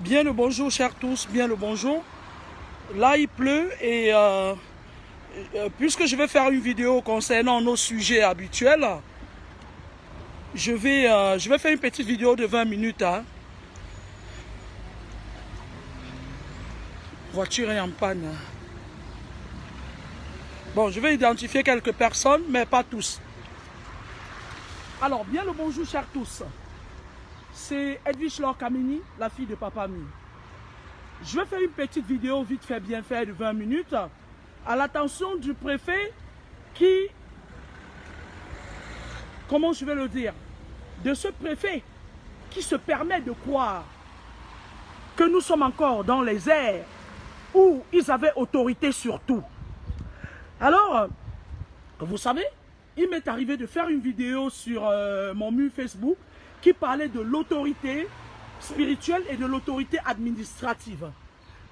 Bien le bonjour, chers tous, bien le bonjour. Là, il pleut et puisque je vais faire une vidéo concernant nos sujets habituels, je vais faire une petite vidéo de 20 minutes. Hein. Voiture est en panne. Bon, je vais identifier quelques personnes, mais pas tous. Alors, bien le bonjour, chers tous. C'est Edwige Laure Kamini, la fille de Papa Mi. Je vais faire une petite vidéo vite fait, bien fait de 20 minutes à l'attention du préfet qui, comment je vais le dire, de ce préfet qui se permet de croire que nous sommes encore dans les airs où ils avaient autorité sur tout. Alors, vous savez, il m'est arrivé de faire une vidéo sur mon mur Facebook qui parlait de l'autorité spirituelle et de l'autorité administrative.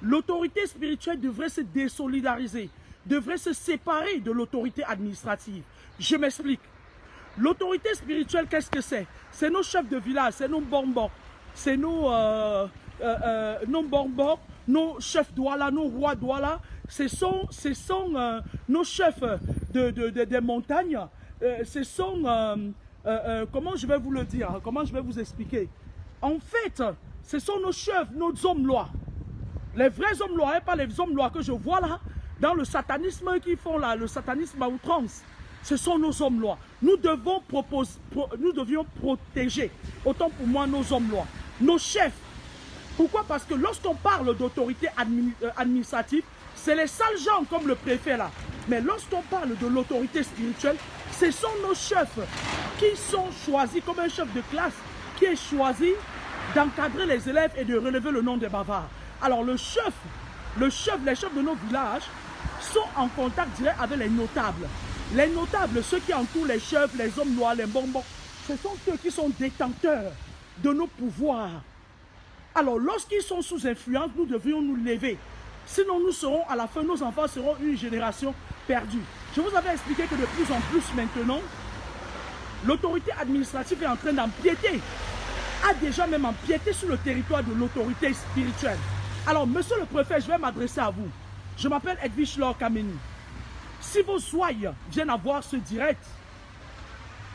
L'autorité spirituelle devrait se désolidariser, devrait se séparer de l'autorité administrative. Je m'explique. L'autorité spirituelle, qu'est-ce que c'est? C'est nos chefs de village, c'est nos bonbons, c'est nos bonbons, nos chefs douala, nos rois douala, ce sont nos chefs des montagnes, ce sont, comment je vais vous le dire, comment je vais vous expliquer? En fait, ce sont nos chefs, nos hommes-lois. Les vrais hommes-lois, et pas les hommes-lois que je vois là, dans le satanisme qu'ils font là, le satanisme à outrance. Ce sont nos hommes-lois. Nous devions protéger, autant pour moi, nos hommes-lois, nos chefs. Pourquoi? Parce que lorsqu'on parle d'autorité administrative, c'est les sales gens comme le préfet là. Mais lorsqu'on parle de l'autorité spirituelle, ce sont nos chefs qui sont choisis comme un chef de classe qui est choisi d'encadrer les élèves et de relever le nom des bavards. Alors les chefs de nos villages sont en contact direct avec les notables. Les notables, ceux qui entourent les chefs, les hommes noirs, les bonbons, ce sont ceux qui sont détenteurs de nos pouvoirs. Alors lorsqu'ils sont sous influence, nous devrions nous lever. Sinon nous serons, à la fin, nos enfants seront une génération perdue. Je vous avais expliqué que de plus en plus maintenant, l'autorité administrative est en train d'empiéter, a déjà même empiété sur le territoire de l'autorité spirituelle. Alors, monsieur le préfet, je vais m'adresser à vous. Je m'appelle Edwige Laure Kamini. Si vos ouailles viennent à voir ce direct,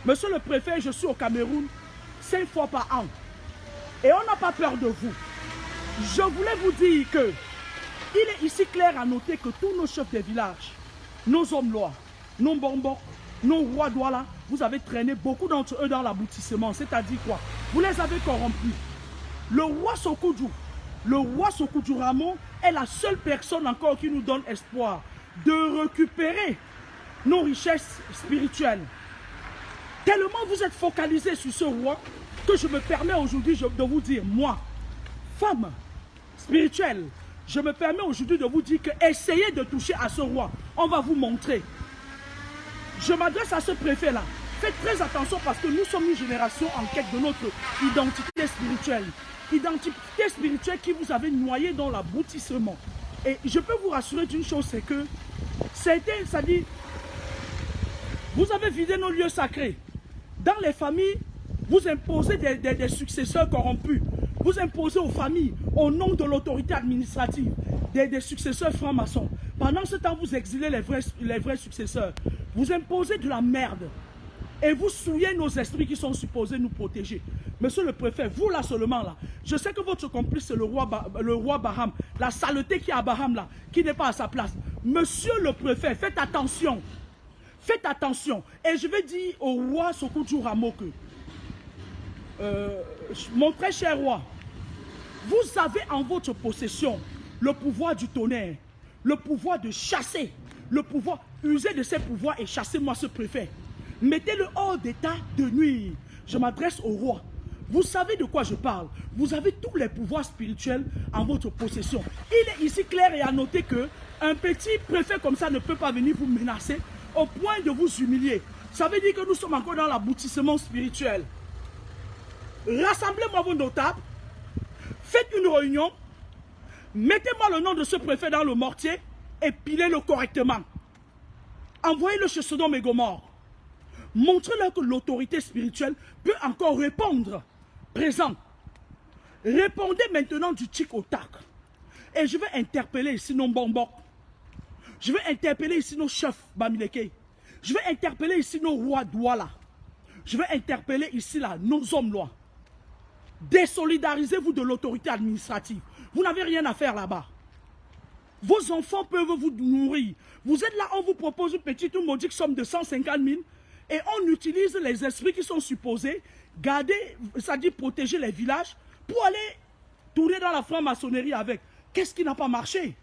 monsieur le préfet, je suis au Cameroun 5 fois par an. Et on n'a pas peur de vous. Je voulais vous dire que il est ici clair à noter que tous nos chefs des villages, nos hommes-lois, nos bonbons, nos rois douala, vous avez traîné beaucoup d'entre eux dans l'aboutissement. C'est-à-dire quoi? Vous les avez corrompus. Le roi Sokoudou Ramon est la seule personne encore qui nous donne espoir de récupérer nos richesses spirituelles. Tellement vous êtes focalisés sur ce roi que je me permets aujourd'hui de vous dire, moi, femme spirituelle, je me permets aujourd'hui de vous dire que essayez de toucher à ce roi. On va vous montrer. Je m'adresse à ce préfet-là. Faites très attention parce que nous sommes une génération en quête de notre identité spirituelle. Identité spirituelle qui vous avez noyé dans l'aboutissement. Et je peux vous rassurer d'une chose, c'est que c'est-à-dire, vous avez vidé nos lieux sacrés. Dans les familles, vous imposez des successeurs corrompus. Vous imposez aux familles, au nom de l'autorité administrative, des successeurs francs-maçons. Pendant ce temps, vous exilez les vrais successeurs. Vous imposez de la merde. Et vous souillez nos esprits qui sont supposés nous protéger. Monsieur le préfet, vous là seulement là, je sais que votre complice c'est le roi Baham, la saleté qui est à Baham là, qui n'est pas à sa place. Monsieur le préfet, faites attention. Faites attention. Et je vais dire au roi Sokoudou Ramon que, mon très cher roi, vous avez en votre possession le pouvoir du tonnerre, le pouvoir de chasser, le pouvoir, user de ces pouvoirs et chassez-moi ce préfet. Mettez-le hors d'état de nuire. Je m'adresse au roi. Vous savez de quoi je parle. Vous avez tous les pouvoirs spirituels en votre possession. Il est ici clair et à noter que un petit préfet comme ça ne peut pas venir vous menacer au point de vous humilier. Ça veut dire que nous sommes encore dans l'aboutissement spirituel. Rassemblez-moi vos notables. Faites une réunion. Mettez-moi le nom de ce préfet dans le mortier et pilez-le correctement. Envoyez-le chez Sodome et Gomorrhe. Montrez-leur que l'autorité spirituelle peut encore répondre présent. Répondez maintenant du tic au tac. Et je vais interpeller ici nos Bombok. Je vais interpeller ici nos chefs Bamileke. Je vais interpeller ici nos rois Douala. Je vais interpeller ici là nos hommes lois. Désolidarisez-vous de l'autorité administrative. Vous n'avez rien à faire là-bas. Vos enfants peuvent vous nourrir. Vous êtes là, on vous propose une petite ou modique somme de 150 000 et on utilise les esprits qui sont supposés garder, c'est-à-dire protéger les villages pour aller tourner dans la franc-maçonnerie avec. Qu'est-ce qui n'a pas marché?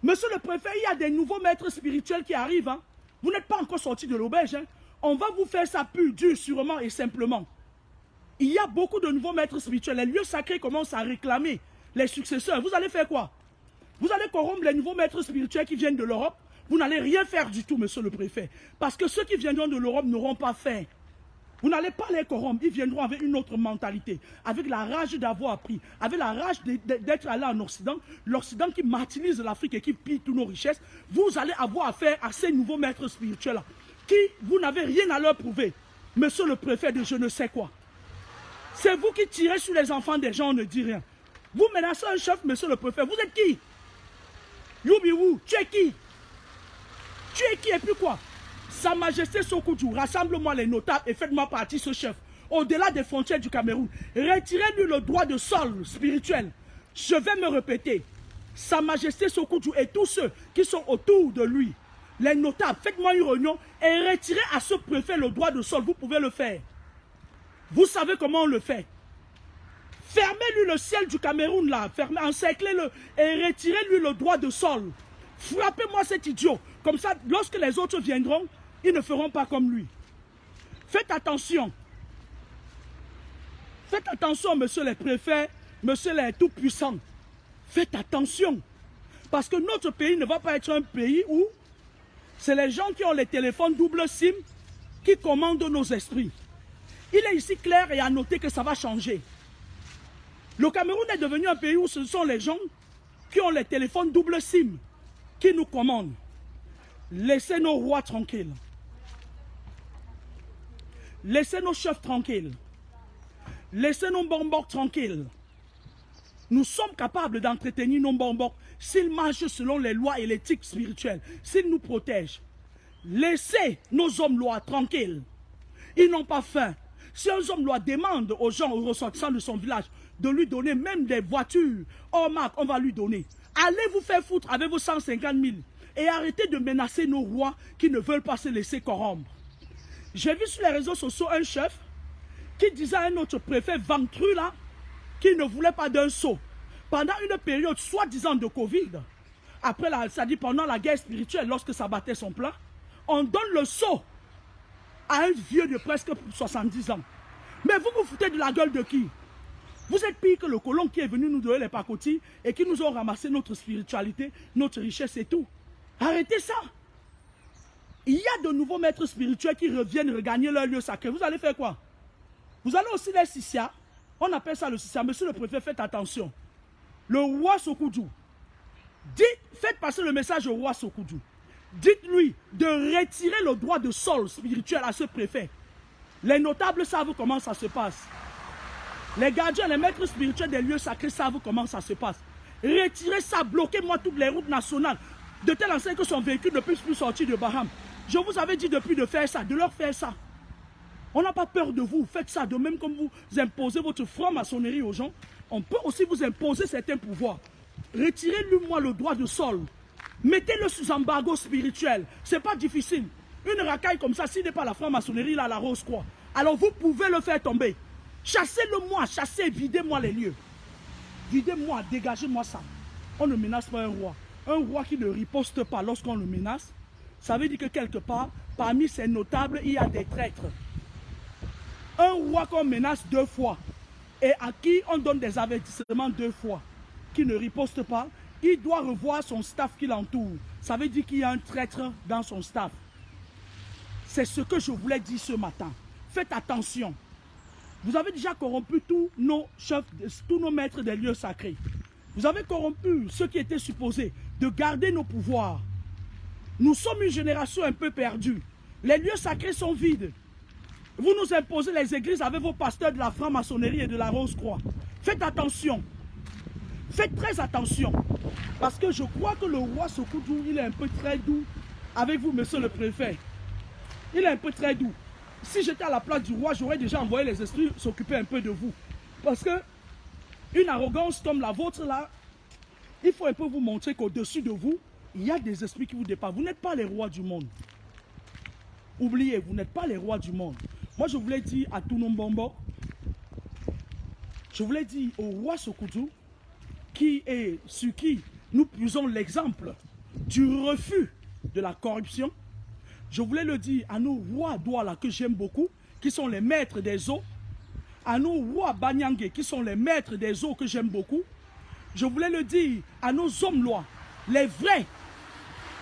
Monsieur le préfet, il y a des nouveaux maîtres spirituels qui arrivent. Hein. Vous n'êtes pas encore sorti de l'auberge. Hein. On va vous faire ça pur, dur, sûrement et simplement. Il y a beaucoup de nouveaux maîtres spirituels. Les lieux sacrés commencent à réclamer les successeurs. Vous allez faire quoi? Vous allez corrompre les nouveaux maîtres spirituels qui viennent de l'Europe. Vous n'allez rien faire du tout, monsieur le préfet. Parce que ceux qui viendront de l'Europe n'auront pas fait. Vous n'allez pas les corrompre. Ils viendront avec une autre mentalité. Avec la rage d'avoir appris. Avec la rage d'être allé en Occident. L'Occident qui martyrise l'Afrique et qui pille toutes nos richesses. Vous allez avoir affaire à ces nouveaux maîtres spirituels-là. Qui, vous n'avez rien à leur prouver. Monsieur le préfet de je ne sais quoi. C'est vous qui tirez sur les enfants des gens, on ne dit rien. Vous menacez un chef, monsieur le préfet. Vous êtes qui? Youbiwou, tu es qui? Tu es qui et puis quoi? Sa Majesté Sokudou, rassemble-moi les notables et faites-moi partie ce chef. Au-delà des frontières du Cameroun, retirez-lui le droit de sol spirituel. Je vais me répéter. Sa Majesté Sokudou et tous ceux qui sont autour de lui, les notables, faites-moi une réunion et retirez à ce préfet le droit de sol. Vous pouvez le faire. Vous savez comment on le fait. Fermez-lui le ciel du Cameroun là, encerclez-le et retirez-lui le droit de sol. Frappez-moi cet idiot. Comme ça, lorsque les autres viendront, ils ne feront pas comme lui. Faites attention. Faites attention, monsieur les préfets, monsieur les tout-puissants. Faites attention. Parce que notre pays ne va pas être un pays où c'est les gens qui ont les téléphones double SIM qui commandent nos esprits. Il est ici clair et à noter que ça va changer. Le Cameroun est devenu un pays où ce sont les gens qui ont les téléphones double SIM qui nous commandent. Laissez nos rois tranquilles. Laissez nos chefs tranquilles. Laissez nos Bombok tranquilles. Nous sommes capables d'entretenir nos Bombok s'ils marchent selon les lois et l'éthique spirituelle, s'ils nous protègent. Laissez nos hommes lois tranquilles. Ils n'ont pas faim. Si un homme loi demande aux gens, aux ressortissants de son village, de lui donner même des voitures hors marque, on va lui donner. Allez vous faire foutre avec vos 150 000 et arrêtez de menacer nos rois qui ne veulent pas se laisser corrompre. J'ai vu sur les réseaux sociaux un chef qui disait à un autre préfet ventru là, qui ne voulait pas d'un sceau. Pendant une période soi-disant de Covid, après c'est-à-dire pendant la guerre spirituelle, lorsque ça battait son plein, on donne le sceau à un vieux de presque 70 ans. Mais vous vous foutez de la gueule de qui? Vous êtes pire que le colon qui est venu nous donner les pacotis et qui nous ont ramassé notre spiritualité, notre richesse et tout. Arrêtez ça. Il y a de nouveaux maîtres spirituels qui reviennent regagner leur lieu sacré. Vous allez faire quoi? Vous allez aussi les Sissia. On appelle ça le Sissia. Monsieur le préfet, faites attention. Le roi Sokudou. Faites passer le message au roi Sokudou. Dites-lui de retirer le droit de sol spirituel à ce préfet. Les notables savent comment ça se passe. Les gardiens, les maîtres spirituels des lieux sacrés savent comment ça se passe. Retirez ça, bloquez-moi toutes les routes nationales. De telle enseigne que son véhicule ne puisse plus sortir de Baham. Je vous avais dit depuis de faire ça, de leur faire ça. On n'a pas peur de vous, faites ça. De même comme vous imposez votre franc-maçonnerie aux gens, on peut aussi vous imposer certains pouvoirs. Retirez-lui-moi le droit de sol. Mettez-le sous embargo spirituel. Ce n'est pas difficile. Une racaille comme ça, s'il n'est pas la franc-maçonnerie, il a la rose quoi. Alors vous pouvez le faire tomber. Chassez-le-moi, chassez, videz-moi les lieux. Videz-moi, dégagez-moi ça. On ne menace pas un roi. Un roi qui ne riposte pas lorsqu'on le menace, ça veut dire que quelque part, parmi ces notables, il y a des traîtres. Un roi qu'on menace 2 fois et à qui on donne des avertissements 2 fois, qui ne riposte pas, il doit revoir son staff qui l'entoure. Ça veut dire qu'il y a un traître dans son staff. C'est ce que je voulais dire ce matin. Faites attention. Vous avez déjà corrompu tous nos chefs, tous nos maîtres des lieux sacrés. Vous avez corrompu ceux qui étaient supposés de garder nos pouvoirs. Nous sommes une génération un peu perdue. Les lieux sacrés sont vides. Vous nous imposez les églises avec vos pasteurs de la franc-maçonnerie et de la Rose-Croix. Faites attention. Faites très attention. Parce que je crois que le roi Sokoudou, il est un peu très doux avec vous, monsieur le préfet. Il est un peu très doux. Si j'étais à la place du roi, j'aurais déjà envoyé les esprits s'occuper un peu de vous. Parce que une arrogance comme la vôtre là, il faut un peu vous montrer qu'au-dessus de vous, il y a des esprits qui vous dépassent. Vous n'êtes pas les rois du monde. Oubliez, vous n'êtes pas les rois du monde. Moi, je voulais dire à tout Nombombo, je voulais dire au roi Sokoudou, sur qui nous puisons l'exemple du refus de la corruption. Je voulais le dire à nos rois Douala que j'aime beaucoup, qui sont les maîtres des eaux, à nos rois Banyangé, qui sont les maîtres des eaux que j'aime beaucoup. Je voulais le dire à nos hommes lois, les vrais,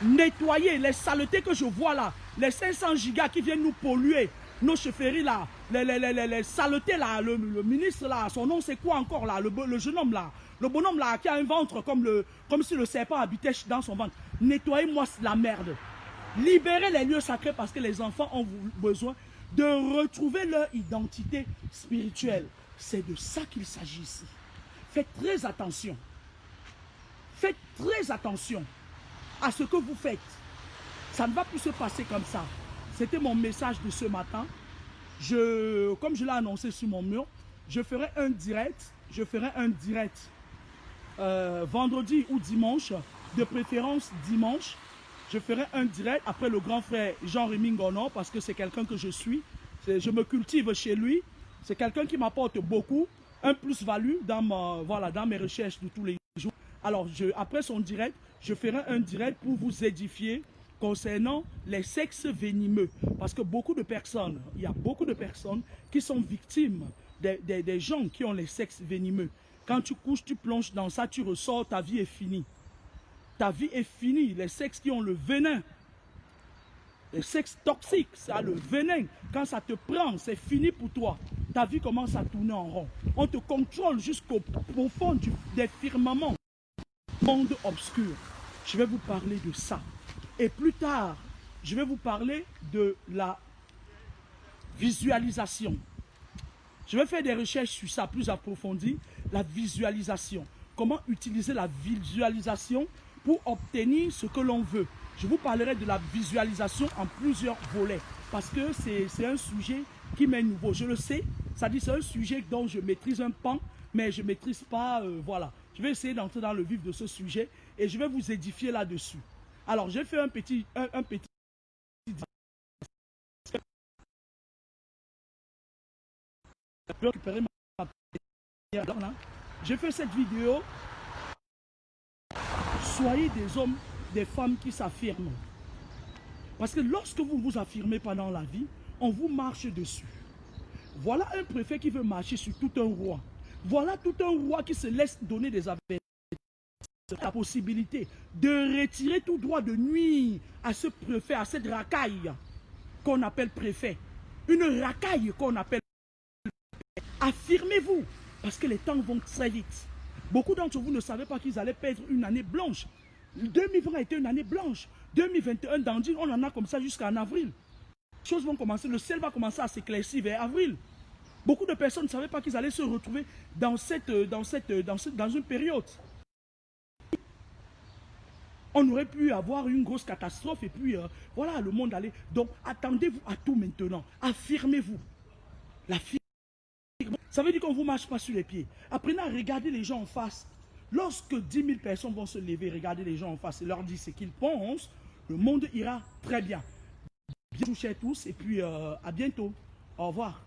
nettoyer les saletés que je vois là, les 500 gigas qui viennent nous polluer, nos chefferies là, les saletés là, le ministre là, son nom c'est quoi encore là, le jeune homme là, le bonhomme là qui a un ventre comme si le serpent habitait dans son ventre. Nettoyez-moi la merde. Libérez les lieux sacrés parce que les enfants ont besoin de retrouver leur identité spirituelle. C'est de ça qu'il s'agit ici. Faites très attention. Faites très attention à ce que vous faites. Ça ne va plus se passer comme ça. C'était mon message de ce matin. Comme je l'ai annoncé sur mon mur, je ferai un direct. Vendredi ou dimanche, de préférence dimanche. Je ferai un direct après le grand frère Jean-Rémy Ngono parce que c'est quelqu'un que je suis. Je me cultive chez lui. C'est quelqu'un qui m'apporte beaucoup, un plus-value dans mes recherches de tous les jours. Alors, après son direct, je ferai un direct pour vous édifier concernant les sexes venimeux. Parce que il y a beaucoup de personnes qui sont victimes des gens qui ont les sexes venimeux. Quand tu couches, tu plonges dans ça, tu ressors, ta vie est finie. Ta vie est finie. Les sexes qui ont le venin, les sexes toxiques, ça a le venin. Quand ça te prend, c'est fini pour toi. Ta vie commence à tourner en rond. On te contrôle jusqu'au fond des firmaments. Monde obscur. Je vais vous parler de ça. Et plus tard, je vais vous parler de la visualisation. Je vais faire des recherches sur ça plus approfondies. La visualisation. Comment utiliser la visualisation pour obtenir ce que l'on veut. Je vous parlerai de la visualisation en plusieurs volets. Parce que c'est un sujet qui m'est nouveau. Je le sais. Ça dit c'est un sujet dont je maîtrise un pan. Mais je ne maîtrise pas. Voilà. Je vais essayer d'entrer dans le vif de ce sujet. Et je vais vous édifier là-dessus. Alors, j'ai fait un petit... J'ai fait cette vidéo. Soyez des hommes, des femmes qui s'affirment. Parce que lorsque vous vous affirmez pas dans la vie, on vous marche dessus. Voilà un préfet qui veut marcher sur tout un roi. Voilà tout un roi qui se laisse donner des avertissements. La possibilité de retirer tout droit de nuire à ce préfet, à cette racaille qu'on appelle préfet. Une racaille qu'on appelle préfet. Affirmez-vous, parce que les temps vont très vite. Beaucoup d'entre vous ne savaient pas qu'ils allaient perdre une année blanche. 2020 a été une année blanche. 2021, Dandine, on en a comme ça jusqu'en avril. Les choses vont commencer, le ciel va commencer à s'éclaircir vers avril. Beaucoup de personnes ne savaient pas qu'ils allaient se retrouver dans une période. On aurait pu avoir une grosse catastrophe et puis voilà, le monde allait. Donc attendez-vous à tout maintenant. Affirmez-vous. Ça veut dire qu'on ne vous marche pas sur les pieds. Apprenez à regarder les gens en face. Lorsque 10 000 personnes vont se lever, regarder les gens en face et leur dire ce qu'ils pensent, le monde ira très bien. Bien touché à tous et puis à bientôt. Au revoir.